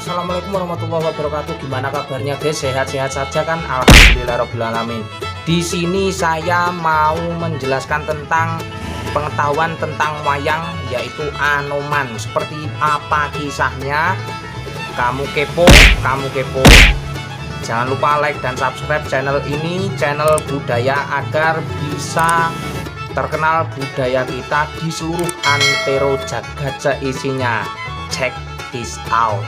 Assalamualaikum warahmatullahi wabarakatuh. Gimana kabarnya guys? Sehat-sehat saja kan? Alhamdulillahirobbilalamin. Di sini saya mau menjelaskan tentang pengetahuan tentang wayang, yaitu Anoman. Seperti apa kisahnya? Kamu kepo? Jangan lupa like dan subscribe channel ini, channel budaya, agar bisa terkenal budaya kita di seluruh antero jagat seisinya. Check this out.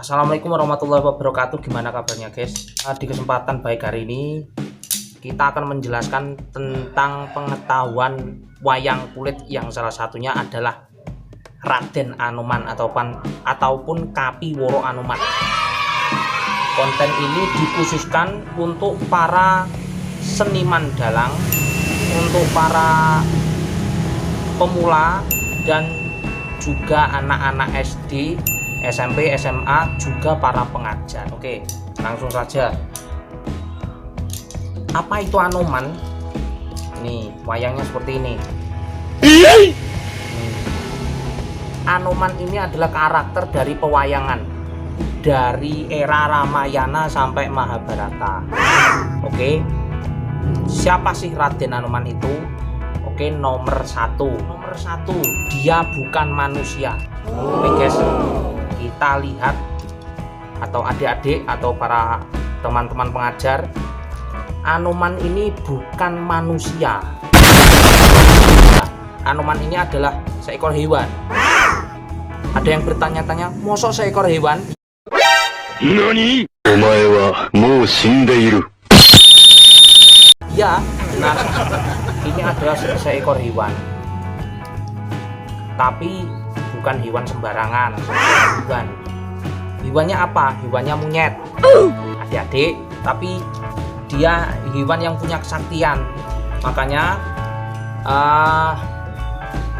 Assalamualaikum warahmatullahi wabarakatuh. Gimana kabarnya guys? Di kesempatan baik hari ini kita akan menjelaskan tentang pengetahuan wayang kulit yang salah satunya adalah Raden Anoman ataupun Kapi Woro Anoman. Konten ini dikhususkan untuk para seniman dalang, untuk para pemula, dan juga anak-anak SD, SMP, SMA, juga para pengajar. Oke, langsung saja. Apa itu Anoman? Nih, wayangnya seperti ini. Anoman ini adalah karakter dari pewayangan dari era Ramayana sampai Mahabharata. Oke, siapa sih Raden Anoman itu? Oke, nomor satu, dia bukan manusia. Oke guys, kita lihat, atau adik-adik atau para teman-teman pengajar, Anoman ini bukan manusia. Anoman ini adalah seekor hewan. Ada yang bertanya-tanya, mosok seekor hewan? Nani? Omae wa mou shindeiru. Ya, benar. Ini adalah seekor hewan. Tapi bukan hewan sembarangan. Hewannya apa? Hewannya monyet, adik-adik. Tapi dia hewan yang punya kesaktian. Makanya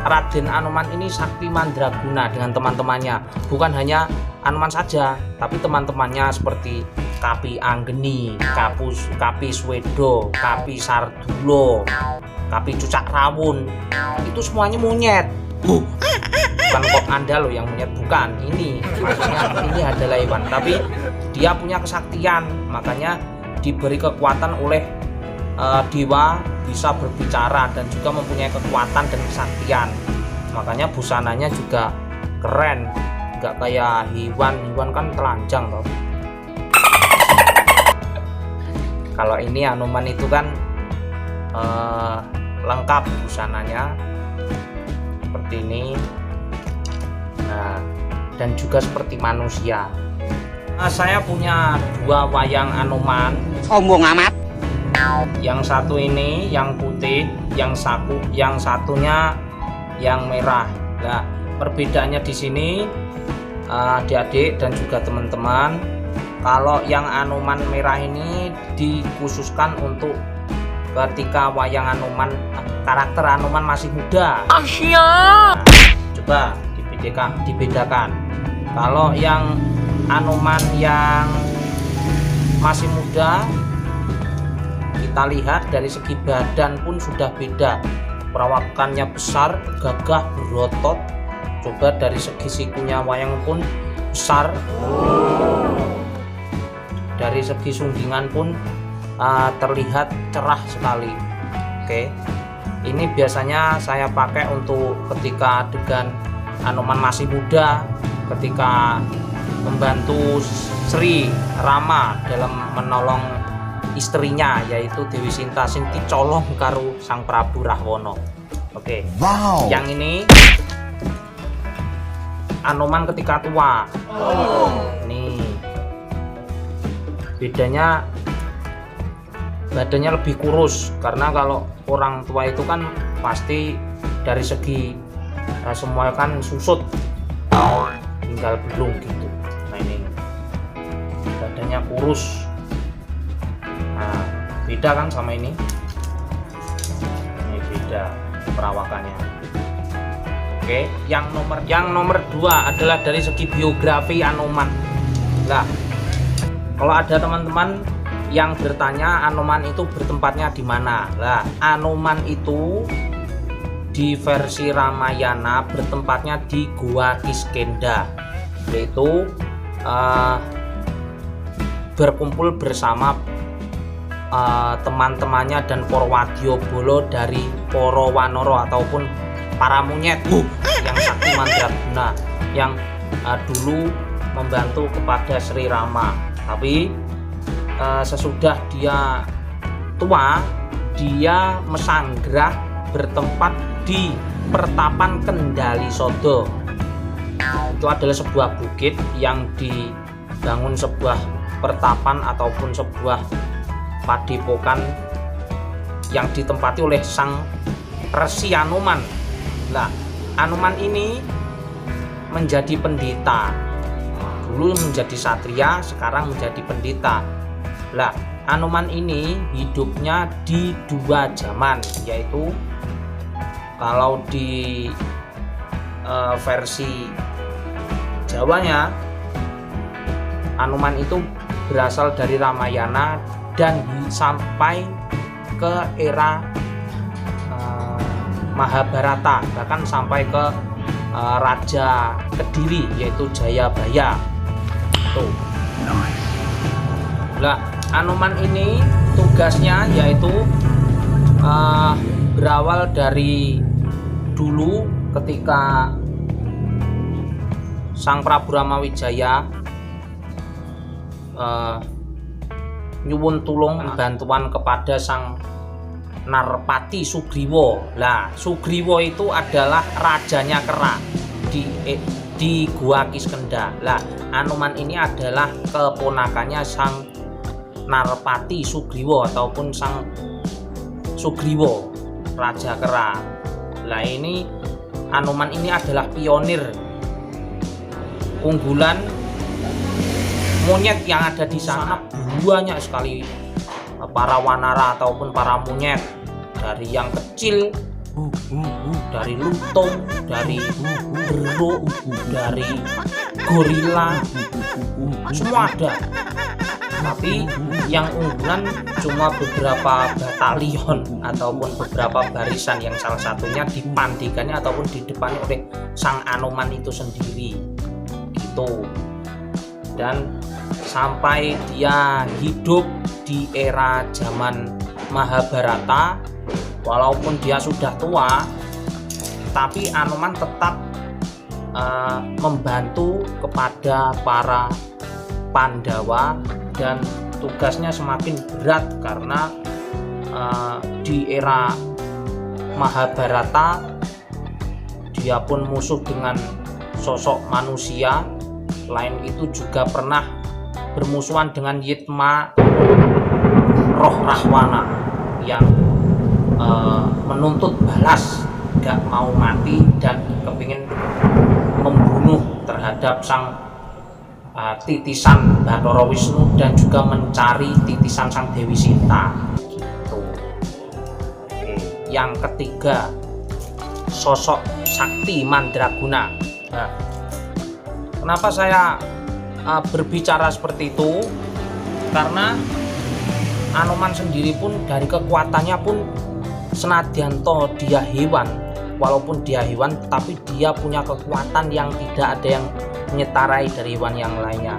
Raden Anoman ini sakti mandraguna dengan teman-temannya. Bukan hanya Anoman saja, tapi teman-temannya seperti Kapi Anggeni, Kapi Swedo, Kapi Sardulo, Kapi Cucak Rawun. Itu semuanya monyet. Bukan kok Anda loh yang monyet, bukan. Ini maksudnya ini adalah hewan, tapi dia punya kesaktian. Makanya diberi kekuatan oleh dewa, bisa berbicara dan juga mempunyai kekuatan dan kesaktian. Makanya busananya juga keren, nggak kayak hewan kan telanjang loh. Kalau ini Anoman itu kan lengkap busananya seperti ini. Nah, dan juga seperti manusia. Saya punya dua wayang Anoman. Sombong amat. Yang satu ini yang putih, yang satunya yang merah. Nah, perbedaannya di sini adik-adik dan juga teman-teman, kalau yang Anoman merah ini dikhususkan untuk ketika wayang Anoman, karakter Anoman masih muda. Nah, coba dibedakan. Kalau yang Anoman yang masih muda, kita lihat dari segi badan pun sudah beda. Perawakannya besar, gagah, berotot. Coba dari segi sikunya wayang pun besar. Dari segi sunggingan pun terlihat cerah sekali. Oke, ini biasanya saya pakai untuk ketika adegan Anoman masih muda, ketika membantu Sri Rama dalam menolong istrinya, yaitu Dewi Sinta sing dicolong karo Sang Prabu Rahwana. Oke. Wow. Yang ini Anoman ketika tua. Nih, bedanya badannya lebih kurus, karena kalau orang tua itu kan pasti dari segi semua kan susut, tinggal belung gitu. Nah, ini badannya kurus. Nah, Beda kan sama ini beda perawakannya. Oke, yang nomor 2 adalah dari segi biografi Anoman. Nah, kalau ada teman-teman yang bertanya Anoman itu bertempatnya di mana? Lah, Anoman itu di versi Ramayana bertempatnya di Gua Kiskendha, yaitu berkumpul bersama teman-temannya dan Porwadyabala dari para wanara ataupun para monyet yang sakti mandraguna yang dulu membantu kepada Sri Rama. Tapi sesudah dia tua, dia mesanggrah bertempat di Pertapan Kendali Sodo. Itu adalah sebuah bukit yang dibangun sebuah pertapan ataupun sebuah padepokan yang ditempati oleh sang Resi Anoman. Nah, Anoman ini menjadi pendeta. Dulu menjadi satria, sekarang menjadi pendeta. Lah, Anoman ini hidupnya di 2 zaman, yaitu kalau di versi Jawanya, Anoman itu berasal dari Ramayana dan sampai ke era Mahabharata, bahkan sampai ke Raja Kediri yaitu Jayabaya. Tuh. Nah, Anoman ini tugasnya yaitu berawal dari dulu ketika Sang Prabu Ramawijaya nyuwun tulung bantuan kepada Sang Narpati Sugriwa. Lah, Sugriwa itu adalah rajanya kera di Gua Kiskendha. Lah, Anoman ini adalah keponakannya Sang Narpati Sugriwa ataupun Sang Sugriwa, raja kera. Lah, ini Anoman ini adalah pionir unggulan monyet yang ada di sana. Banyak sekali para wanara ataupun para monyet, dari yang kecil, dari lutung, dari beruk, dari gorila, semua ada. Tapi yang unggulan cuma beberapa batalion ataupun beberapa barisan yang salah satunya dipandikannya ataupun di depannya oleh Sang Anoman itu sendiri gitu. Dan sampai dia hidup di era zaman Mahabharata, walaupun dia sudah tua, tapi Anoman tetap membantu kepada para Pandawa dan tugasnya semakin berat karena di era Mahabharata dia pun musuh dengan sosok manusia. Selain itu juga pernah bermusuhan dengan Yitma, roh Rahwana yang menuntut balas, gak mau mati dan kepingin membunuh terhadap sang titisan Bathara Wisnu dan juga mencari titisan sang Dewi Sinta gitu. Yang ketiga, sosok sakti mandraguna. Nah, kenapa saya berbicara seperti itu? Karena Anoman sendiri pun dari kekuatannya pun senadyanto dia hewan, walaupun dia hewan tapi dia punya kekuatan yang tidak ada yang menyetarai dari hewan yang lainnya.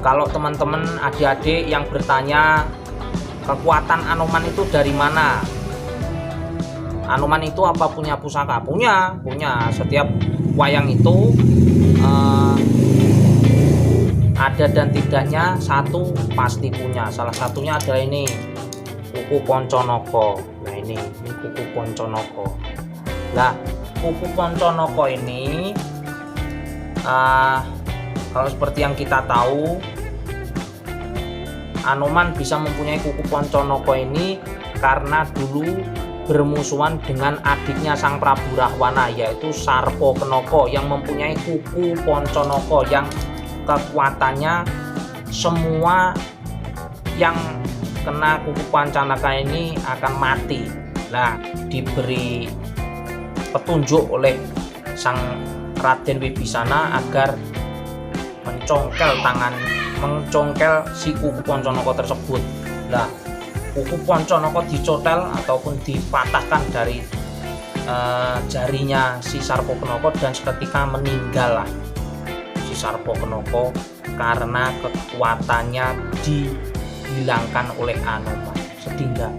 Kalau teman-teman adik-adik yang bertanya kekuatan Anoman itu dari mana, Anoman itu apa punya pusaka? Punya. Setiap wayang itu ada dan tidaknya satu pasti punya. Salah satunya adalah ini, kuku Ponconoko. Nah, ini kuku Ponconoko. Nah, kuku Ponconoko ini kalau seperti yang kita tahu, Anoman bisa mempunyai kuku Ponconoko ini karena dulu bermusuhan dengan adiknya Sang Prabu Rahwana, yaitu Sarpokenoko yang mempunyai kuku Ponconoko yang kekuatannya semua yang kena kuku pancanaka ini akan mati. Nah, diberi petunjuk oleh sang Raden Wibisana agar mencongkel si kuku Pancanaka tersebut. Nah, kuku Pancanaka dicotel ataupun dipatahkan dari jarinya si Sarpokenaka dan seketika meninggal lah si Sarpokenaka karena kekuatannya dihilangkan oleh Anoman. Sedih nggak?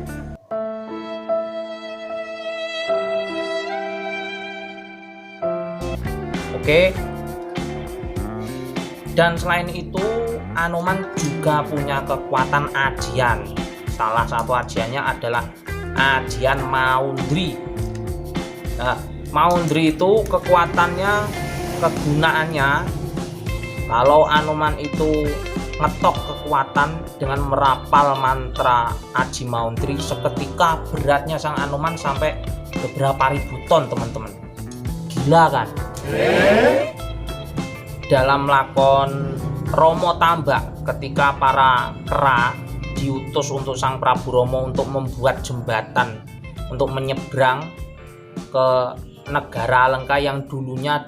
Oke. Dan selain itu Anoman juga punya kekuatan ajian. Salah satu ajiannya adalah ajian Maundri. Nah, Maundri itu kegunaannya kalau Anoman itu ngetok kekuatan dengan merapal mantra Aji Maundri, seketika beratnya sang Anoman sampai beberapa ribu ton, teman-teman. Gila kan? Dalam lakon Romo Tambak, ketika para kera diutus untuk sang Prabu Rama untuk membuat jembatan untuk menyeberang ke negara Alengka, yang dulunya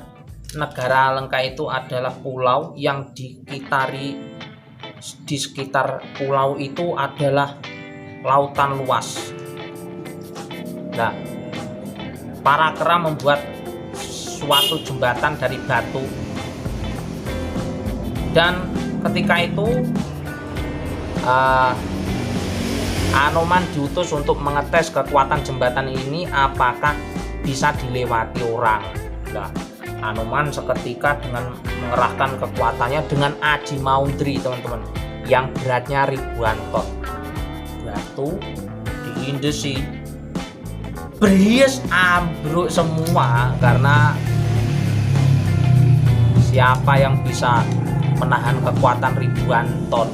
negara Alengka itu adalah pulau yang di sekitar pulau itu adalah lautan luas. Nah, para kera membuat suatu jembatan dari batu, dan ketika itu Anoman diutus untuk mengetes kekuatan jembatan ini apakah bisa dilewati orang. Nah, Anoman seketika dengan mengerahkan kekuatannya dengan Aji Maundri, teman-teman, yang beratnya ribuan ton. Batu diindesi, berias ambruk semua karena siapa yang bisa menahan kekuatan ribuan ton.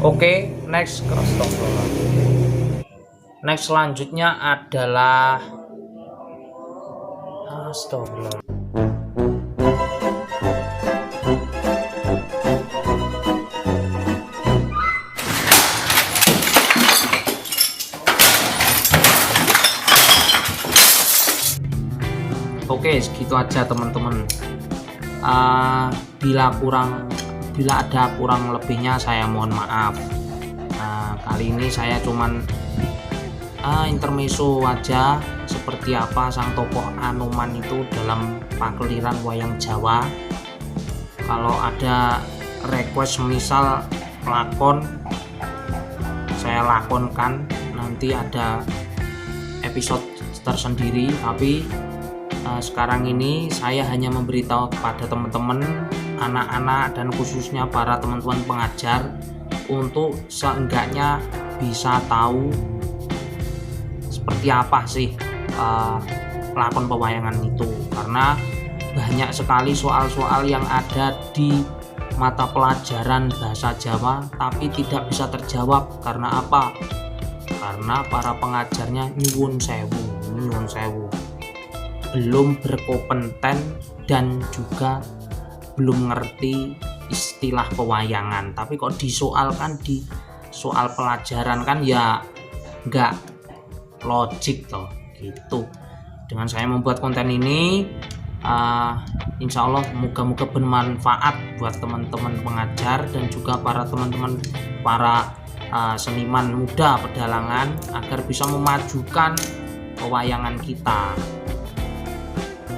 Oke, next. Next selanjutnya adalah astagfirullah. Oke, segitu aja teman-teman. Bila ada kurang lebihnya saya mohon maaf. Kali ini saya cuman intermezzo aja seperti apa sang tokoh Anoman itu dalam pakliran wayang Jawa. Kalau ada request misal lakon, saya lakonkan, nanti ada episode tersendiri. Tapi sekarang ini saya hanya memberitahu kepada teman-teman, anak-anak, dan khususnya para teman-teman pengajar untuk seenggaknya bisa tahu seperti apa sih lakon pewayangan itu, karena banyak sekali soal-soal yang ada di mata pelajaran bahasa Jawa tapi tidak bisa terjawab. Karena apa? Karena para pengajarnya nyuwun sewu, belum berkompeten dan juga belum ngerti istilah pewayangan. Tapi kok disoalkan di soal pelajaran kan ya nggak logik toh gitu. Dengan saya membuat konten ini, insya Allah moga-moga bermanfaat buat teman-teman pengajar dan juga para teman-teman para seniman muda pedalangan agar bisa memajukan pewayangan kita.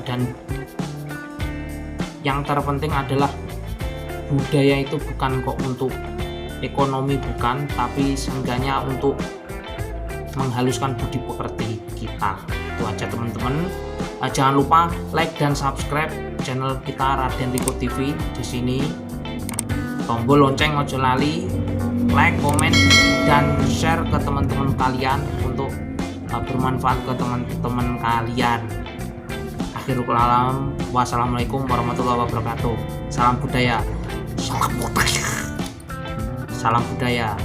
Dan yang terpenting adalah budaya itu bukan kok untuk ekonomi, bukan, tapi seenggaknya untuk menghaluskan budi pekerti kita. Itu aja teman-teman. Jangan lupa like dan subscribe channel kita Raden Riko TV. Di sini tombol lonceng ojo lali, like, komen, dan share ke teman-teman kalian untuk bermanfaat ke teman-teman kalian. Akhirul kalam, wassalamualaikum warahmatullahi wabarakatuh. Salam budaya. Salam budaya.